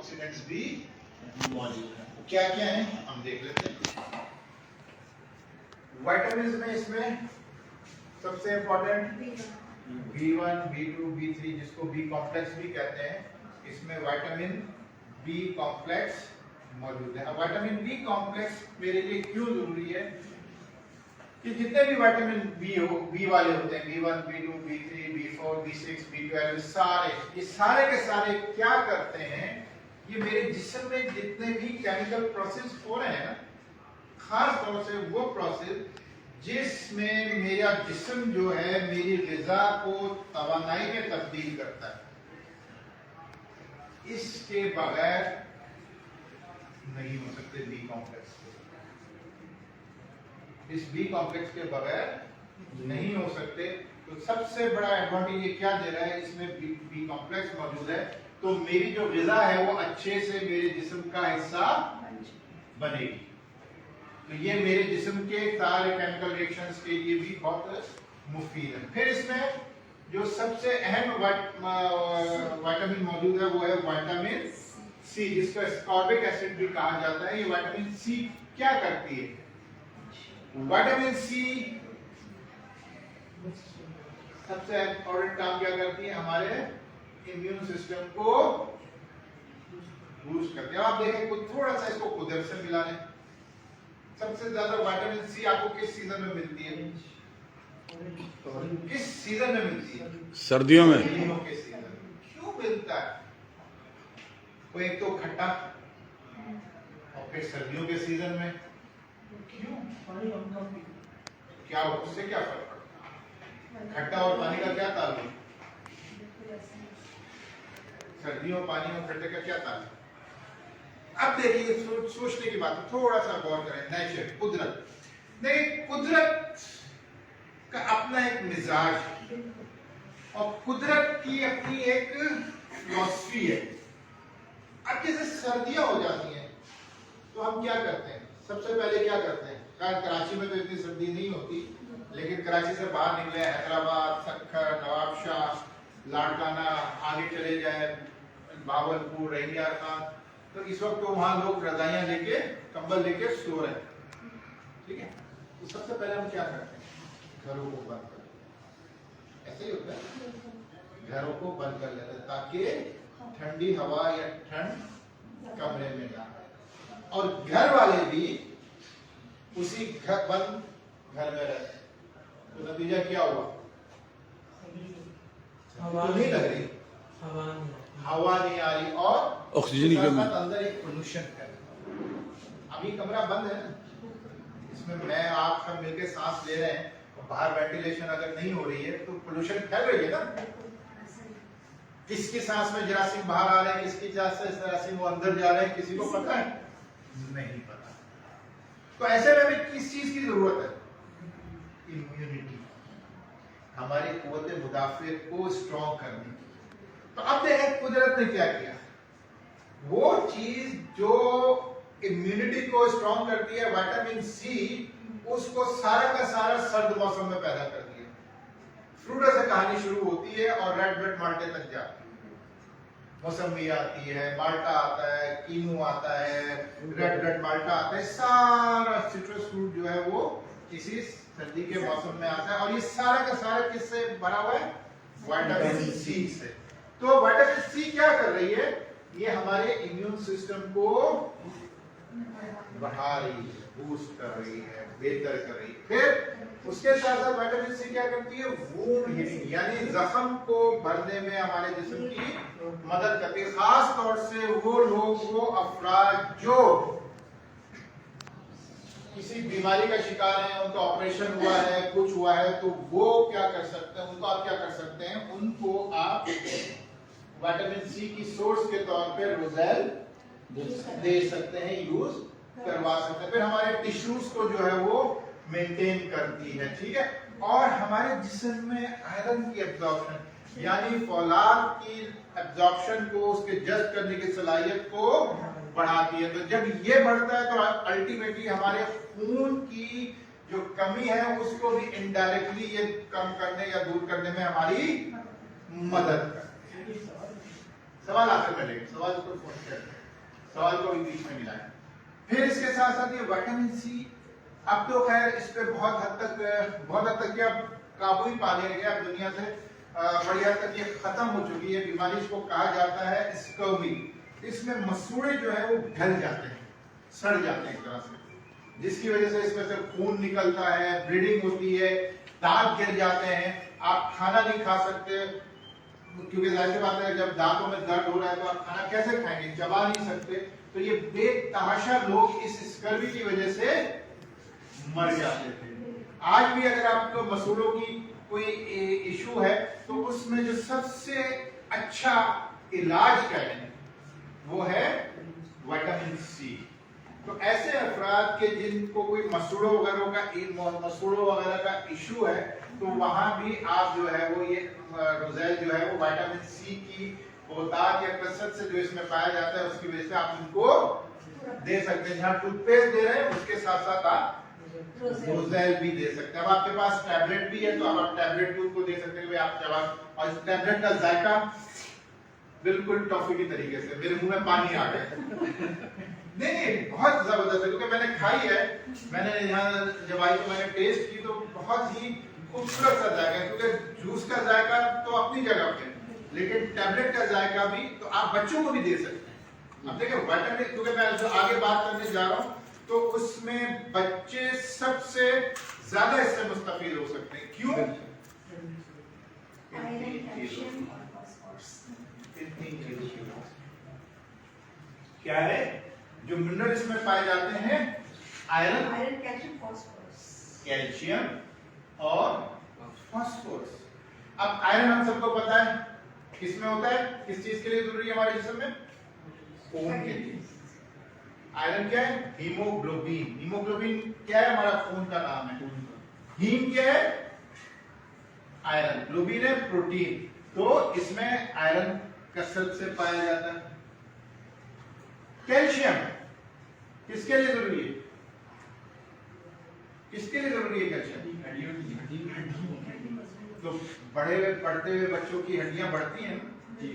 Antioxidants भी मौजूद हैं। क्या क्या है हम देख लेते हैं। विटामिन में इसमें सबसे इंपॉर्टेंट B1, B2, B3 जिसको बी कॉम्प्लेक्स भी कहते हैं, इसमें विटामिन बी कॉम्प्लेक्स मौजूद है। अब विटामिन बी कॉम्प्लेक्स मेरे लिए क्यों जरूरी है कि जितने भी विटामिन बी वाले होते हैं, B1, B2, B3, B4, B6, B12, ये सारे के सारे क्या करते हैं, ये मेरे जिस्म में जितने भी केमिकल प्रोसेस हो रहे हैं ना, खास तौर से वो प्रोसेस जिसमें मेरा जिस्म जो है मेरी ग़िज़ा को तवानाई में तब्दील करता है, इसके बगैर नहीं हो सकते बी कॉम्प्लेक्स। इस बी कॉम्प्लेक्स के बगैर नहीं हो सकते। तो सबसे बड़ा एडवांटेज ये क्या दे रहा है, इसमें बी कॉम्प्लेक्स मौजूद है, तो मेरी जो ग़िज़ा है वो अच्छे से मेरे जिस्म का हिस्सा बनेगी। तो ये मेरे जिस्म के सारे केमिकल रिएक्शंस के लिए भी बहुत मुफीद है। फिर इसमें जो सबसे अहम विटामिन मौजूद है वो है विटामिन सी, जिसको एस्कॉर्बिक एसिड भी कहा जाता है। ये विटामिन सी क्या करती है? विटामिन सी सबसे इम्पोर्टेंट काम क्या करती है, हमारे इम्यून सिस्टम को बूस्ट करती है। आप देखें थोड़ा सा इसको कुदरत से मिला लें। सबसे ज्यादा विटामिन सी आपको किस सीजन में मिलती है? किस सीजन में मिलती है? सर्दियों में। सर्दियों के सीजन में। क्यों मिलता है? तो एक तो खट्टा, और फिर सर्दियों के सीजन में क्यों? क्या उससे क्या फर्क पड़ता है? खट्टा और पानी का क्या ताल्लुक? सर्दियों पानी और खट्टे का क्या ताल्लुक? अब देखिए सोचने की बात है, थोड़ा सा गौर करें। नेचर, कुदरत, नहीं, कुदरत का अपना एक मिजाज है और कुदरत की अपनी एक फिलॉसफी है। अब जैसे सर्दियां हो जाती हैं तो हम क्या करते हैं? सबसे पहले क्या करते हैं? कराची में तो इतनी सर्दी नहीं होती, लेकिन कराची से बाहर निकले, हैदराबाद, सक्खर, नवाबशाह, लाड़काना, आगे चले जाए भावलपुर, रैयार खान, तो इस वक्त तो वहां लोग रजाइयां लेके, कंबल लेके सो रहे हैं, ठीक है। तो सबसे पहले हम क्या करते हैं? घरों को बंद कर देते हैं। ऐसे ही होता है, घरों को बंद कर लेते हैं ताकि ठंडी हवा या ठंड कमरे में ना आए, और घर वाले भी उसी बंद घर में रहते। तो नतीजा क्या हुआ? हवा नहीं लग रही, हवा नहीं आ रही, और ऑक्सीजन की कमी, अंदर एक पोल्यूशन है। अभी कमरा बंद है ना, इसमें मैं आप सब मिलकर सांस ले रहे हैं, और बाहर वेंटिलेशन अगर नहीं हो रही है तो पोल्यूशन फैल रही है ना। किसकी सांस में जरासीम बाहर आ रहे हैं, किसकी सांस से जरासीम वो अंदर जा रहे हैं, किसी को पता है? नहीं पता। तो ऐसे में भी किस चीज की जरूरत है? इम्यूनिटी, हमारी कुव्वत मुदाफियत को स्ट्रॉन्ग करने की। तो अब देखें कुदरत ने क्या किया। वो चीज जो इम्यूनिटी को स्ट्रॉन्ग करती है, विटामिन सी, उसको सारा का सारा सर्द मौसम में पैदा कर दिया। फ्रूट से कहानी शुरू होती है और रेड ब्लड माल्टे तक जाती है। मौसमी आती है, माल्टा आता है, कीनू आता है, रेड ब्लड माल्टा आता है, सारा सिट्रस फ्रूट जो है वो इसी सर्दी के मौसम में आता है। और ये सारा का सारा किससे भरा हुआ है? विटामिन सी से। तो विटामिन सी क्या कर रही है? ये हमारे इम्यून सिस्टम को बढ़ा रही है, बूस्ट कर रही है, बेहतर कर रही है। फिर उसके साथ साथ विटामिन सी क्या करती है? वूंड हीलिंग, यानी जख्म को भरने में हमारे जिस्म की मदद करती है। खास तौर से वो लोग, वो अफराद जो किसी बीमारी का शिकार है, उनका ऑपरेशन हुआ है, कुछ हुआ है, तो वो क्या कर सकते हैं? उनको आप क्या कर सकते हैं? उनको आप विटामिन सी की सोर्स के तौर पे रोज़ेल दे सकते हैं, यूज करवा सकते हैं। फिर हमारे टिश्यूज को जो है वो मेंटेन करती है, ठीक है। और हमारे जिस्म में आयरन की एब्जॉर्प्शन, यानी फौलाद की एब्जॉर्प्शन को, उसके जज़्ब करने की सलाहियत को बढ़ाती है। तो जब ये बढ़ता है तो अल्टीमेटली हमारे खून की जो कमी है उसको भी इनडायरेक्टली ये कम करने या दूर करने में हमारी मदद करती है। सवाल आखिर में लेंगे, सवाल को फोन कर, सवाल को भी बीच में मिलाएं। फिर इसके साथ साथ ये विटामिन सी, अब तो खैर इस पे बहुत हद तक क्या काबू ही पा लिया गया, अब दुनिया से बड़ी हद तक ये खत्म हो चुकी है बीमारी। इसको कहा जाता है स्कर्वी। इसमें मसूड़े जो है वो ढल जाते हैं, सड़ जाते हैं एक तरह से, जिसकी वजह से इसमें से खून निकलता है, ब्लीडिंग होती है, दांत गिर जाते हैं, आप खाना नहीं खा सकते, क्योंकि जाहिर सी बात है जब दांतों में दर्द हो रहा है तो आप खाना कैसे खाएंगे, चबा नहीं सकते। तो ये बेतहाशा लोग इस स्कर्वी की वजह से मर जाते थे। आज भी अगर आपको मसूड़ों की कोई इशू है तो उसमें जो सबसे अच्छा इलाज क्या है वो है विटामिन सी। तो ऐसे अफराद के जिनको कोई मसूड़ों वगैरह का इशू है तो वहां भी आप जो है वो ये रोज़ेल जो है वो विटामिन सी की बहुतायत या कसरत से जो इसमें पाया जाता है उसकी वजह से आप उनको दे सकते हैं। जहाँ टूथपेस्ट दे रहे हैं उसके साथ साथ आप रोज़ेल भी दे सकते हैं। अब आपके पास टैबलेट भी है तो आप टैबलेट भी उनको दे सकते हैं, आप चबा, और इस टैबलेट का जायका बिल्कुल टॉफी की तरीके से, मेरे मुंह में पानी आ गया। नहीं बहुत जबरदस्त है, क्योंकि मैंने खाई है, मैंने यहाँ जब आई तो मैंने टेस्ट की तो बहुत ही खूबसूरत सा जायका है, क्योंकि जूस का जायका तो अपनी जगह पे, लेकिन टैबलेट का जायका भी, तो आप बच्चों को भी दे सकते हैं। अब देखिए विटामिन, क्योंकि मैं जो आगे बात करने जा रहा हूँ तो उसमें बच्चे सबसे ज्यादा इससे मुस्तफीद हो सकते हैं। क्यों? क्या है जो मिनरल इसमें पाए जाते हैं? आयरन, कैल्शियम, फास्फोरस, कैल्शियम और फास्फोरस। अब आयरन हम सबको पता है किस में होता है, किस चीज के लिए जरूरी है हमारे जिस्म में? खून के लिए। आयरन क्या है? हीमोग्लोबिन। हीमोग्लोबिन क्या है? हमारा खून का नाम है। हीम क्या है? आयरन। ग्लोबिन है प्रोटीन। तो इसमें आयरन कसरत से पाया जाता है। कैल्शियम किसके लिए जरूरी है? किसके लिए जरूरी है कैल्शियम? तो बढ़ते हुए बच्चों की हड्डियां बढ़ती हैं जी,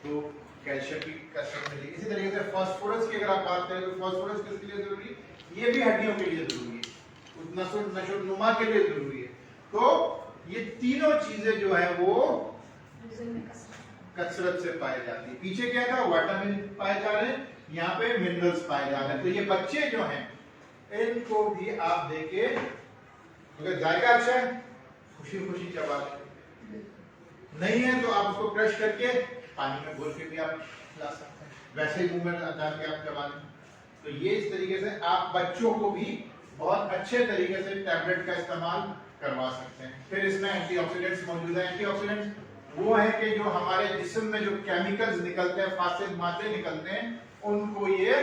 तो कैल्शियम की कसरत मिलेगी। इसी तरीके से फास्फोरस की अगर आप बात करें तो फास्फोरस किसके लिए जरूरी है? ये भी हड्डियों के लिए जरूरी है, नशोनुमा के लिए जरूरी है। तो ये तीनों चीजें जो है वो कसरत से पाई जाती है। पीछे क्या था? विटामिन पाए जा रहे हैं, यहाँ पे मिनरल्स पाए जा रहे हैं। तो ये बच्चे जो हैं इनको भी आप देके, अगर जायका अच्छा है खुशी खुशी चबा लें, नहीं है तो आप उसको क्रश करके पानी में घोल के भी आप खिला सकते हैं, वैसे ही मुंह में डाल के आप चबा लें। तो ये इस तरीके से आप बच्चों को भी बहुत अच्छे तरीके से टैबलेट का इस्तेमाल करवा सकते हैं। फिर इसमें एंटीऑक्सीडेंट्स मौजूद है। एंटीऑक्सीडेंट्स वो है कि जो हमारे जिस्म में जो केमिकल्स निकलते हैं, फासिद मादे निकलते हैं, उनको ये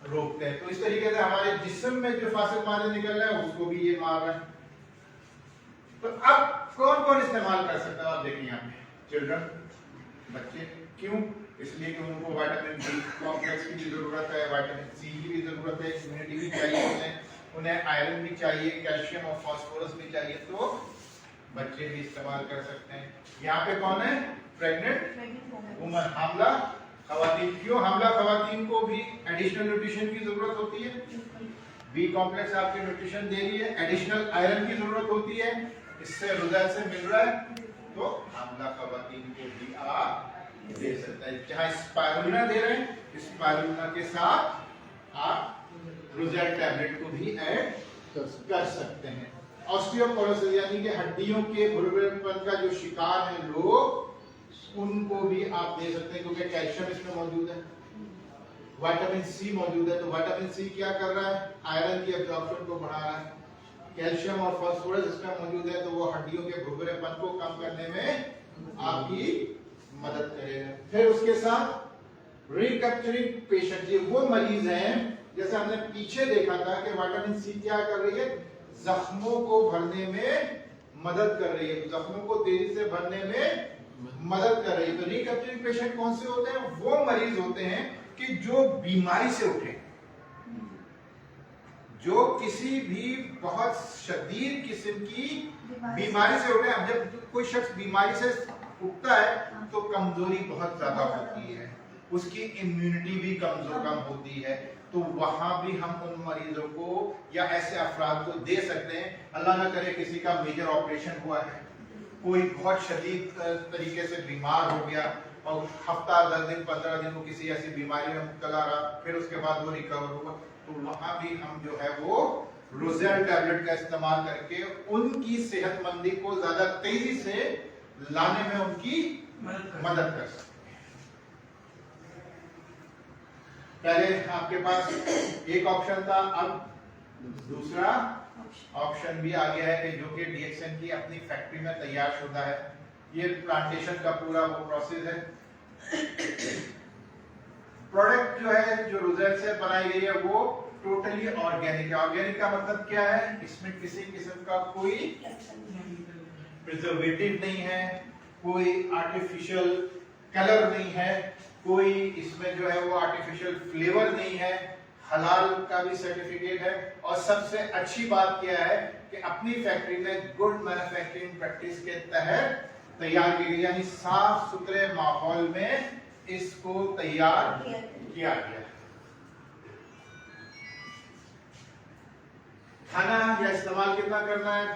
रोकते हैं। तो इस तरीके से हमारे जिस्म में जो फासिद मादे निकल रहे हैं उसको भी ये मार रहे हैं। तो अब कौन कौन इस्तेमाल कर सकता है? आप देखिए यहाँ पे चिल्ड्रन, बच्चे। क्यों? इसलिए कि उनको विटामिन बी कॉम्प्लेक्स की भी जरूरत है, विटामिन सी की भी जरूरत है, इम्यूनिटी भी चाहिए उन्हें आयरन भी चाहिए, कैल्शियम और फास्फोरस भी चाहिए। तो बच्चे भी इस्तेमाल कर सकते हैं। यहाँ पे कौन है? प्रेग्नेंट वुमन, हामला खवातीन। क्यों? हामला खवातीन को भी एडिशनल न्यूट्रिशन की जरूरत होती है। बी कॉम्प्लेक्स आपके न्यूट्रिशन दे रही है, एडिशनल आयरन की जरूरत होती है, इससे रोज़ेल से मिल रहा है, तो हामला खवातीन को भी आप दे सकते हैं। जहाँ स्पाइरुलिना दे रहे हैं, स्पाइरुलिना के साथ आप रोज़ेल टैबलेट को भी ऐड कर सकते हैं। ऑस्टियोपोरोसिस यानी कि हड्डियों के भुरभुरेपन का जो शिकार है लोग, उनको भी आप दे सकते हैं, क्योंकि कैल्शियम इसमें मौजूद है, विटामिन सी मौजूद है। तो विटामिन सी क्या कर रहा है? आयरन की एब्जॉर्प्शन को बढ़ा रहा है। कैल्शियम और फास्फोरस इसमें मौजूद है, तो वो हड्डियों के भुरभुरेपन को कम करने में आपकी मदद करेगा। फिर उसके साथ रिकैप्चरिंग पेशेंट, ये वो मरीज हैं, जैसे हमने पीछे देखा था कि विटामिन सी क्या कर रही है? जख्मों को भरने में मदद कर रही है, जख्मों को तेजी से भरने में मदद कर रही है। तो रिकैप्चरिंग पेशेंट कौन से होते हैं? वो मरीज होते हैं कि जो बीमारी से उठे, जो किसी भी बहुत शदीद किस्म की बीमारी से उठे। अब जब कोई शख्स बीमारी से उगता है तो कमजोरी बहुत ज्यादा होती है, उसकी इम्यूनिटी भी कम होती है। तो वहां भी हम उन मरीजों को या ऐसे अफराद को दे सकते हैं। अल्लाह ना करे किसी का मेजर ऑपरेशन हुआ है, कोई बहुत शदीद तरीके से बीमार हो गया और हफ्ता 10 दिन 15 दिन वो किसी ऐसी बीमारी में मुब्तला रहा, फिर उसके बाद वो रिकवर हुआ, तो वहां भी हम जो है वो रोज़ेल टैबलेट का इस्तेमाल करके उनकी सेहतमंदी को ज्यादा तेजी से लाने में उनकी मदद कर सकते हैं। पहले आपके पास एक ऑप्शन था, अब दूसरा ऑप्शन भी आ गया है कि जो कि डीएक्सएन की अपनी फैक्ट्री में तैयार शुदा है। ये प्लांटेशन का पूरा वो प्रोसेस है। प्रोडक्ट जो है जो रोज़ेल से बनाई गई है वो टोटली ऑर्गेनिक है। ऑर्गेनिक का मतलब क्या है, इसमें किसी किस्म का कोई प्रिजर्वेटिव नहीं है, कोई आर्टिफिशियल कलर नहीं है, कोई इसमें जो है वो आर्टिफिशियल फ्लेवर नहीं है, हलाल का भी सर्टिफिकेट है। और सबसे अच्छी बात क्या है कि अपनी फैक्ट्री में गुड मैन्युफैक्चरिंग प्रैक्टिस के तहत तैयार की गई, यानी साफ सुथरे माहौल में इसको तैयार किया गया। खाना या इस्तेमाल कितना करना है,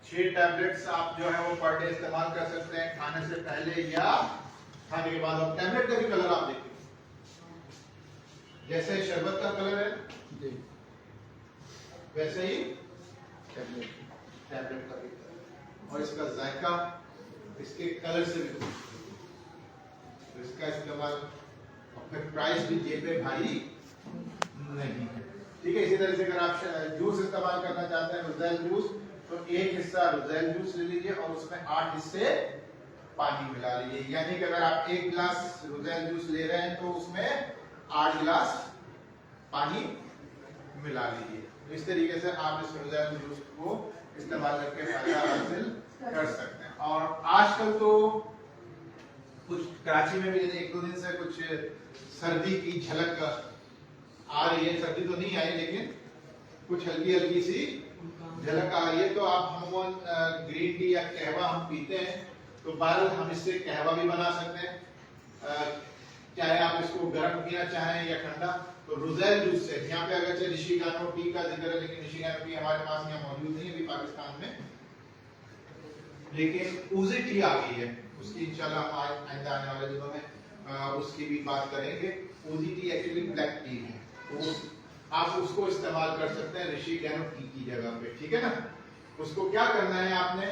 6 टैबलेट्स आप जो है वो पर डे इस्तेमाल कर सकते हैं, खाने से पहले या खाने के बाद। और टैबलेट का भी कलर आप देखिए, जैसे शरबत का कलर है जी, वैसे ही टैबलेट का भी कलर, और इसका जायका इसके कलर से भी, तो इसका इस्तेमाल, और फिर प्राइस भी जेब में भारी नहीं है, ठीक है। इसी तरह से अगर आप जूस इस्तेमाल करना चाहते हैं, रोज़ेल जूस, तो एक हिस्सा रोज़ेल जूस ले लीजिए और उसमें 8 हिस्से पानी मिला लीजिए। यानी कि अगर आप 1 गिलास रोज़ेल जूस ले रहे हैं तो उसमें 8 गिलास पानी मिला लीजिए। तो इस तरीके से आप इस रोज़ेल जूस को इस्तेमाल करके फायदा हासिल कर सकते हैं। और आजकल तो कुछ कराची में भी 1-2 दिन से कुछ सर्दी की झलक आ रही है, सर्दी तो नहीं आई लेकिन कुछ हल्की हल्की सी झलक आ रही है। तो आप हम ग्रीन टी या कहवा हम पीते हैं, तो बहरहाल हम इससे कहवा भी बना सकते हैं, चाहे आप इसको गर्म पीना चाहें या ठंडा। तो रोज़ेल जूस से, यहाँ पे अगर निशिगानो टी का जिक्र है, लेकिन निशिगानो टी हमारे पास यहाँ मौजूद नहीं है अभी पाकिस्तान में, लेकिन ऊज़ी टी आ गई है, उसकी इंशाल्लाह हम आइंदा आने वाले दिनों में उसकी भी बात करेंगे। ऊज़ी टी एक्चुअली ब्लैक टी है, तो आप उसको इस्तेमाल कर सकते हैं निशिगानो टी की जगह पे, ठीक है ना। उसको क्या करना है आपने,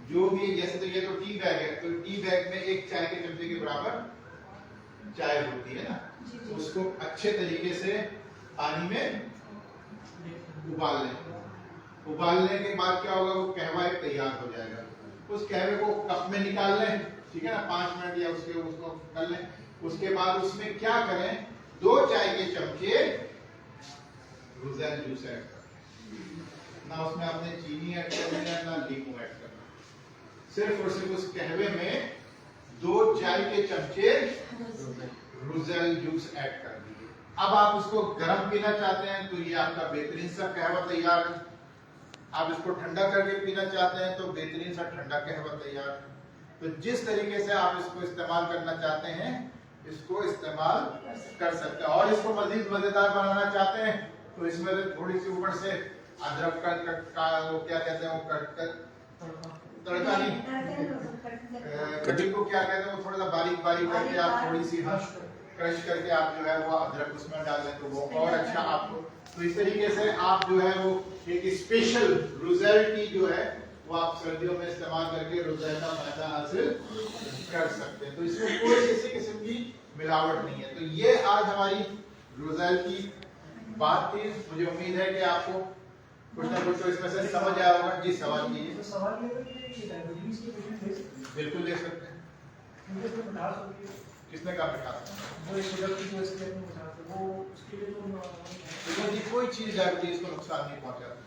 जो भी, जैसे तो ये तो टी बैग है, तो टी बैग में 1 चाय के चमचे के बराबर चाय होती है ना, उसको अच्छे तरीके से पानी में उबाल लें। उबालने के बाद क्या होगा, वो कहवा एक तैयार हो जाएगा। उस कहवे को कप में निकाल लें, ठीक है ना, 5 मिनट या उसको कर लें। उसके बाद उसमें क्या करें, 2 चाय के चमचे रोज़ेल जूस ऐड करें, ना उसमें आपने चीनी ऐड करनी है ना नींबू ऐड करना, सिर्फ और सिर्फ उस कहवे में 2 चाय के चमचे रोज़ेल जूस ऐड कर दीजिए। अब आप उसको गर्म पीना चाहते हैं तो ये आपका बेहतरीन सा कहवा तैयार है। आप इसको ठंडा करके पीना चाहते हैं तो बेहतरीन सा ठंडा कहवा तैयार है। तो जिस तरीके से आप इसको इस्तेमाल करना चाहते हैं, इसको इस्तेमाल कर सकते हैं। और इसको मजीद मजेदार बनाना चाहते हैं तो इसमें थोड़ी सी ऊपर से अदरक का वो क्या कहते हैं, वो तड़का नहीं, कटी को क्या कहते हैं, वो थोड़ा सा बारीक बारीक करके आप थोड़ी सी क्रश करके आप जो है वो अदरक उसमें डाल दें तो वो और अच्छा आपको। तो इस तरीके से आप जो है वो एक स्पेशल रोज़ेल टी जो है वो आप सर्दियों में इस्तेमाल करके रोज़ेल का फायदा हासिल कर सकते हैं। तो इसमें कोई किसी किस्म की मिलावट नहीं है। तो ये आज हमारी रोज़ेल की बात थी। मुझे उम्मीद है कि आपको कुछ ना कुछ तो इसमें से समझ आया होगा। जी सवाल कीजिए। तो सवाल ये है कि डायबिटीज के पेशेंट ले सकते हैं? बिल्कुल ले सकते हैं। उनके इसमें मिठास होती है, किसने कहा मिठास? वो एक शुगर की वजह से मिठास है, वो उसके लिए तो जी कोई चीज डायबिटीज को नुकसान नहीं पहुंचाती।